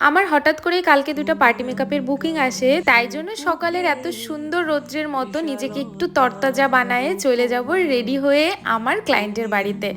আমার হঠাৎ করেই কালকে দুটো পার্টি মেকআপের বুকিং আসে, তাই জন্য সকালের এত সুন্দর রৌদ্রের মতো নিজেকে একটু তরতাজা বানায়ে চলে যাব রেডি হয়ে আমার ক্লায়েন্টের বাড়িতে।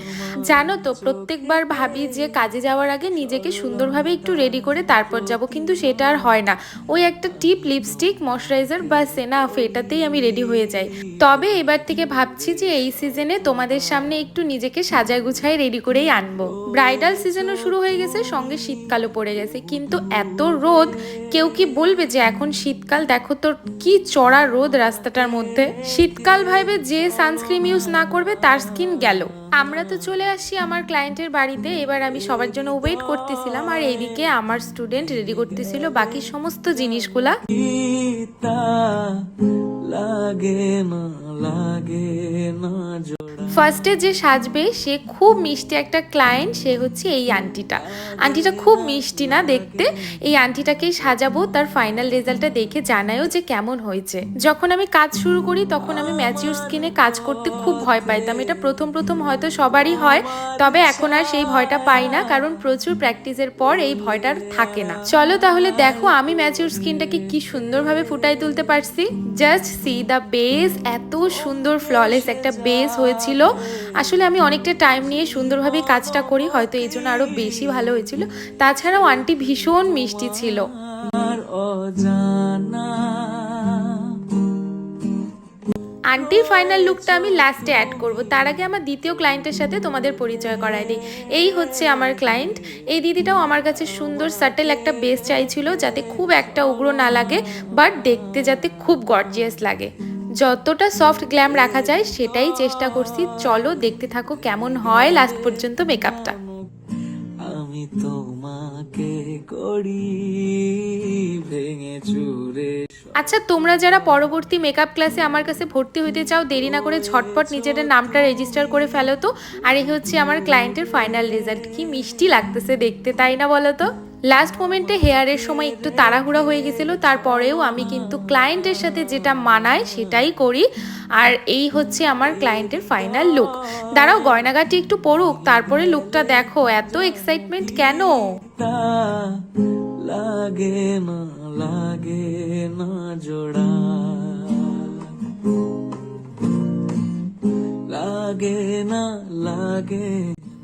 জানো তো, প্রত্যেকবার ভাবি যে কাজে যাওয়ার আগে নিজেকে সুন্দরভাবে একটু রেডি করে তারপর যাব, কিন্তু সেটা আর হয় না। ওই একটা টিপ, লিপস্টিক, ময়শ্চারাইজার বা সেনাফ, এটাতেই আমি রেডি হয়ে যাই। তবে এবার থেকে ভাবছি যে এই সিজনে তোমাদের সামনে একটু নিজেকে সাজায় গুছায় রেডি করেই আনবো। ব্রাইডাল সিজনও শুরু হয়ে গেছে, সঙ্গে শীতকালও পড়ে গেছে, কিন্তু এত রোদ, কেউ কি বলবে যে এখন শীতকাল? দেখো তো কি চড়া রোদ রাস্তাটার মধ্যে। শীতকাল ভাইবে যে সানস্ক্রিন ইউজ না করবে তার স্কিন গেল। আমরা তো চলে আসছি আমার ক্লায়েন্টের বাড়িতে। এবার আমি সবার জন্য ওয়েট করতেছিলাম, আর এইদিকে আমার স্টুডেন্ট রেডি করতেছিল বাকি সমস্ত জিনিসগুলা। ফার্স্টে যে সাজবে সে খুব মিষ্টি একটা ক্লায়েন্ট, সে হচ্ছে এই আন্টিটা। আন্টিটা খুব মিষ্টি না দেখতে? এই আন্টিটাকেই সাজাবো, তার ফাইনাল রেজাল্টটা দেখে জানায়ও যে কেমন হয়েছে। যখন আমি কাজ শুরু করি তখন আমি ম্যাচিউর স্কিনে কাজ করতে খুব ভয় পাইতাম। এটা প্রথম প্রথম হয়তো সবারই হয়, তবে এখন আর সেই ভয়টা পাই না, কারণ প্রচুর প্র্যাকটিসের পর এই ভয়টা থাকে না। চলো তাহলে দেখো আমি ম্যাচিউর স্কিনটাকে কি সুন্দরভাবে ফুটাই তুলতে পারছি। জাস্ট সি দ্য বেস, এত সুন্দর ফ্ললেস একটা বেস হয়েছিল। আসলে আমি অনেকটা টাইম নিয়ে সুন্দরভাবে কাজটা করি, হয়তো এই জন্য আরো বেশি ভালো হয়েছিল। তাছাড়াও আন্টি ভীষণ মিষ্টি ছিল। আন্টির ফাইনাল লুকটা আমি লাস্টে অ্যাড করব, তার আগে আমার দ্বিতীয় ক্লায়েন্টের সাথে তোমাদের পরিচয় করাই দিই। এই হচ্ছে আমার ক্লায়েন্ট। এই দিদিটাও আমার কাছে সুন্দর সাটেল একটা বেস চাইছিল, যাতে খুব একটা উগ্র না লাগে, বাট দেখতে যাতে খুব গর্জিয়াস লাগে। যতটা সফট গ্ল্যাম রাখা যায় সেটাই চেষ্টা করছি। চলো দেখতে থাকো কেমন হয় লাস্ট পর্যন্ত মেকআপটা। আমি তোমাকে করি ভেঙে চুরে। আচ্ছা, তোমরা যারা পরবর্তী মেকআপ ক্লাসে আমার কাছে ভর্তি হইতে চাও, দেরি না করে ঝটপট নিজেদের নামটা রেজিস্টার করে ফেলো তো। আর এই হচ্ছে আমার ক্লায়েন্টের ফাইনাল রেজাল্ট। কি মিষ্টি লাগতেছে দেখতে, তাই না বলো তো? লাস্ট মোমেন্টে হেয়ারের সময় একটু তাড়াহুড়া হয়ে গেছিলো, তারপরেও আমি কিন্তু ক্লায়েন্টের সাথে যেটা মানায় সেটাই করি। আর এই হচ্ছে আমার ক্লায়েন্টের ফাইনাল লুক। দাঁড়াও গয়নাগাটি একটু পড়ুক, তারপরে লুকটা দেখো। এত এক্সাইটমেন্ট কেন? লাগে না লাগে না জোড়া, লাগে না লাগে।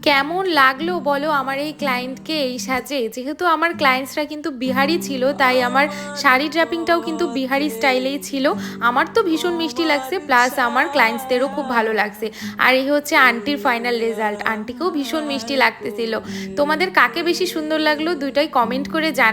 কেমন লাগলো বলো আমার এই ক্লায়েন্টকে এই সাজে? যেহেতু আমার ক্লায়েন্টসরা কিন্তু বিহারি ছিল, তাই আমার শাড়ি ড্রাপিংটাও কিন্তু বিহারি স্টাইলেই ছিল। আমার তো ভীষণ মিষ্টি লাগছে, প্লাস আমার ক্লায়েন্টসদেরও খুব ভালো লাগছে। আর এই হচ্ছে আন্টির ফাইনাল রেজাল্ট। আন্টিকেও ভীষণ মিষ্টি লাগতেছিল। তোমাদের কাকে বেশি সুন্দর লাগলো দুইটাই কমেন্ট করে জানাও।